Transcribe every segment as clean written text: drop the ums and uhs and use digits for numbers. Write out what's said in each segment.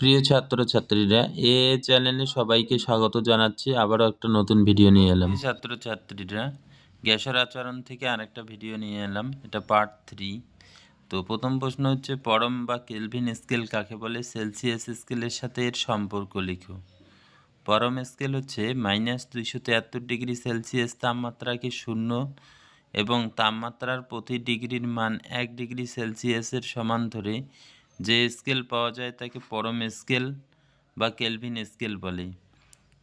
প্রিয় ছাত্রছাত্রীরা, চ্যানেলে সবাইকে স্বাগত জানাচ্ছি। আবারও একটা নতুন ভিডিও নিয়ে এলাম। ছাত্রছাত্রীরা, গ্যাসের আচরণ থেকে আরেকটা ভিডিও নিয়ে এলাম, এটা পার্ট 3। তো প্রথম প্রশ্ন হচ্ছে, পরম বা কেলভিন স্কেল কাকে বলে? সেলসিয়াস স্কেলের সাথে এর সম্পর্ক লিখো। পরম স্কেল হচ্ছে -273°C তাপমাত্রাকে 0 এবং তাপমাত্রার প্রতি ডিগ্রির মান 1 ডিগ্রি সেলসিয়াসের সমান ধরে যে স্কেল পাওয়া যায় তাকে পরম স্কেল বা কেলভিন স্কেল বলে।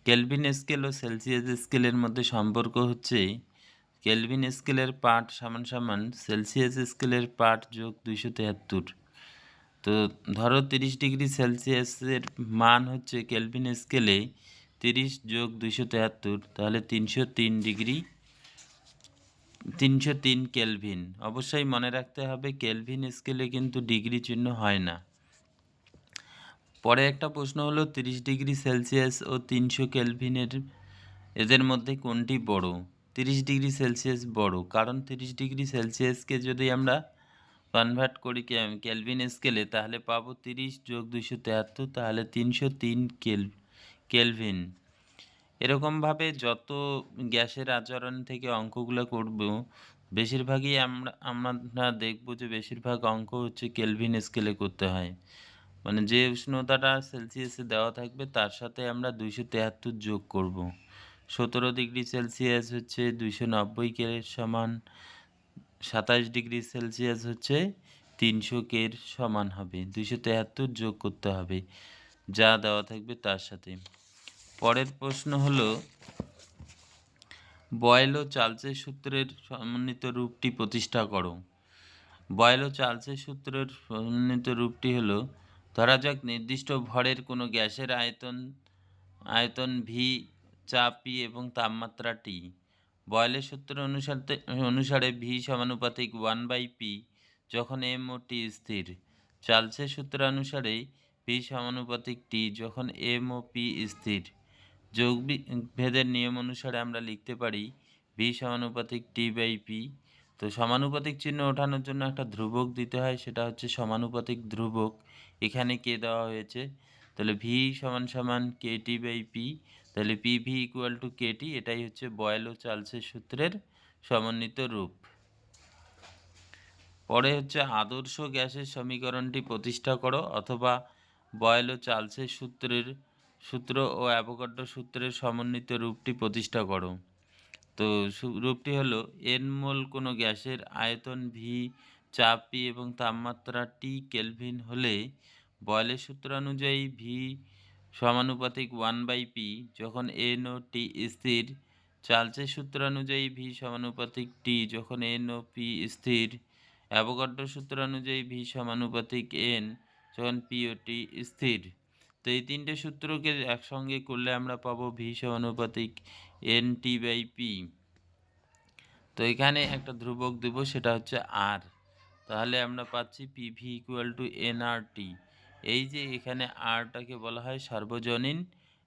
কেলভিন স্কেল ও সেলসিয়াস স্কেলের মধ্যে সম্পর্ক হচ্ছে কেলভিন স্কেলের পাঠ সমান সেলসিয়াস স্কেলের পাঠ যোগ 273। তো ধরো 30°C মান হচ্ছে কেলভিন স্কেলে 30 যোগ 273, তাহলে 303 কেলভিন। অবশ্যই মনে রাখতে হবে কেলভিন স্কেলে কিন্তু ডিগ্রি চিহ্ন হয় না। পরে একটা প্রশ্ন হলো 30°C ও 300 কেলভিনের এদের মধ্যে কোনটি বড়? 30°C বড়, কারণ 30°C যদি আমরা কনভার্ট করি কেলভিন স্কেলে তাহলে পাবো 30 যোগ 273, তাহলে 303 কেলভিন। এরকমভাবে যত গ্যাসের আচরণ থেকে অঙ্কগুলো করব বেশিরভাগই আমরা দেখব যে বেশিরভাগ অঙ্ক হচ্ছে কেলভিন স্কেলে করতে হয়। মানে যে উষ্ণতাটা সেলসিয়াসে দেওয়া থাকবে তার সাথে আমরা 273 যোগ করব। 17°C হচ্ছে 290 কে সমান, 27°C হচ্ছে 300 কে সমান হবে। 273 যোগ করতে হবে যা দেওয়া থাকবে তার সাথে। পরের প্রশ্ন হলো, বয়েল ও চার্লসের সূত্রের সমন্বিত রূপটি প্রতিষ্ঠা করো। বয়েল ও চার্লসের সূত্রের সমন্বিত রূপটি হলো, ধরা যাক নির্দিষ্ট ভরের কোনো গ্যাসের আয়তন ভি, চাপ পি এবং তাপমাত্রা টি। বয়েলের সূত্র অনুসারে ভি সমানুপাতিক 1/p যখন এম ও টি স্থির। চার্লসের সূত্র অনুসারে ভি সমানুপাতিক টি যখন এম ও পি স্থির। যোগ ভেদের নিয়ম অনুসারে আমরা লিখতে পারি ভি সমানুপাতিক টি/পি। তো সমানুপাতিক চিহ্ন ওঠানোর জন্য একটা ধ্রুবক দিতে হয়, সেটা হচ্ছে সমানুপাতিক ধ্রুবক। এখানে কে দেওয়া হয়েছে, তাহলে ভি সমান KT/P, তাহলে পিভি ইকুয়াল টু কেটি। এটাই হচ্ছে বয়েল ও চার্লসের সূত্রের সমন্বিত রূপ। পরে হচ্ছে আদর্শ গ্যাসের সমীকরণটি প্রতিষ্ঠা করো, অথবা বয়েল ও চার্লসের সূত্র ও অ্যাভোগাড্রো সূত্রের সমন্বিত রূপটি প্রতিষ্ঠা করো। তো রূপটি হলো, এন মোল কোনো গ্যাসের আয়তন ভি, চাপ পি এবং তাপমাত্রা টি কেলভিন হলে বয়েলের সূত্র অনুযায়ী ভি সমানুপাতিক 1/p যখন এন ও টি স্থির। চার্লসের সূত্র অনুযায়ী ভি সমানুপাতিক টি যখন এন ও পি স্থির। অ্যাভোগাড্রো সূত্র অনুযায়ী ভি সমানুপাতিক এন যখন পি ও টি স্থির। তো এই তিনটে সূত্রকে একসঙ্গে করলে আমরা পাবো ভি সমানুপাতিক NT/P। তো এখানে একটা ধ্রুবক দেব, সেটা হচ্ছে আর। তাহলে আমরা পাচ্ছি পিভি ইকুয়াল টু এনআরটি। এই যে এখানে আরটাকে বলা হয় সার্বজনীন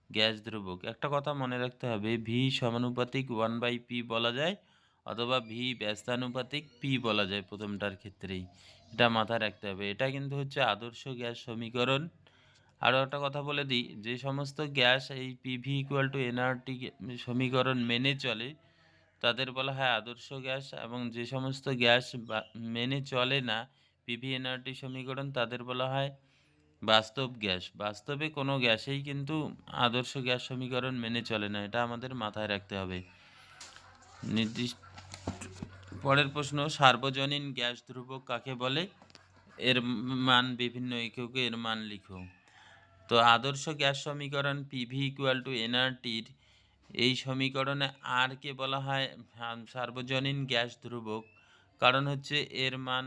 গ্যাস ধ্রুবক। একটা কথা মনে রাখতে হবে, ভি সমানুপাতিক 1/p বলা যায়, অথবা ভি ব্যস্তানুপাতিক পি বলা যায় প্রথমটার ক্ষেত্রেই। এটা মাথায় রাখতে হবে। এটা কিন্তু হচ্ছে আদর্শ গ্যাস সমীকরণ। আরও একটা কথা বলে দিই, যে সমস্ত গ্যাস এই পিভি ইকুয়াল টু এনআরটি সমীকরণ মেনে চলে তাদের বলা হয় আদর্শ গ্যাস, এবং যে সমস্ত গ্যাস মেনে চলে না পিভি এনআরটি সমীকরণ তাদের বলা হয় বাস্তব গ্যাস। বাস্তবে কোনো গ্যাসেই কিন্তু আদর্শ গ্যাস সমীকরণ মেনে চলে না, এটা আমাদের মাথায় রাখতে হবে। নির্দিষ্ট পরের প্রশ্ন, সার্বজনীন গ্যাস ধ্রুবক কাকে বলে? এর মান বিভিন্ন এককে এর মান লিখো। তো আদর্শ গ্যাস সমীকরণ পিভি ইকুয়াল টু এনআরটির এই সমীকরণে আর কে বলা হয় সার্বজনীন গ্যাস ধ্রুবক, কারণ হচ্ছে এর মান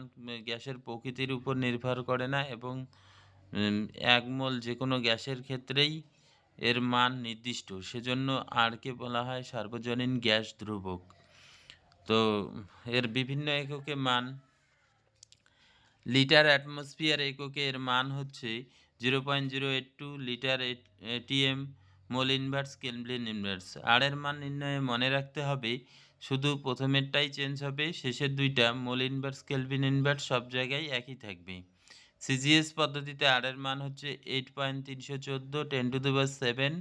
গ্যাসের প্রকৃতির উপর নির্ভর করে না, এবং এক মোল যে কোনো গ্যাসের ক্ষেত্রেই এর মান নির্দিষ্ট, সেজন্য আর কে বলা হয় সার্বজনীন গ্যাস ধ্রুবক। তো এর বিভিন্ন এককে মান, লিটার অ্যাটমসফিয়ার এককে এর মান হচ্ছে 0.082 litre ATM mole inverse kelvin inverse. আর এর মান নির্ণয়ে মনে রাখতে হবে শুধু প্রথমেরটাই চেঞ্জ হবে, শেষের দুইটা মোল ইনভার্স কেলভিন ইনভার্স সব জায়গায় একই থাকবে। সিজিএস পদ্ধতিতে r এর মান হচ্ছে 8.314 10⁻⁷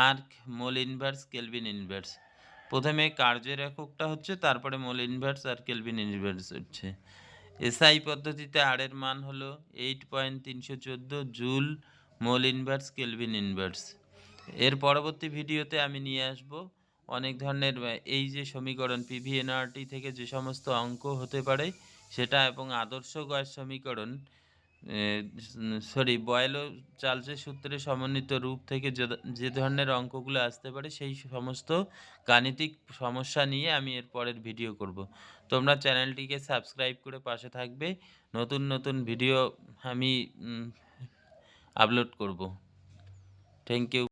erg mole inverse kelvin inverse. প্রথমে কার্যের এককটা হচ্ছে, তারপরে মোল ইনভার্স আর কেলভিন ইনভার্স হচ্ছে। এসআই পদ্ধতিতে r এর মান হলো 8.314 joule mole inverse kelvin inverse. এর পরবর্তী ভিডিওতে আমি নিয়ে আসব অনেক ধরনের এই যে সমীকরণ পিভিএনআরটি থেকে যে সমস্ত অঙ্ক হতে পারে সেটা, এবং আদর্শ গ্যাস সমীকরণ বয়েল ও চার্লসের সূত্রে সমন্বিত রূপ থেকে যে ধরনের অঙ্কগুলো আসতে পারে সেই সমস্ত গাণিতিক সমস্যা নিয়ে আমি এর পরের ভিডিও করব। তোমরা চ্যানেলটিকে সাবস্ক্রাইব করে পাশে থাকবে, নতুন নতুন ভিডিও আমি আপলোড করব। Thank you.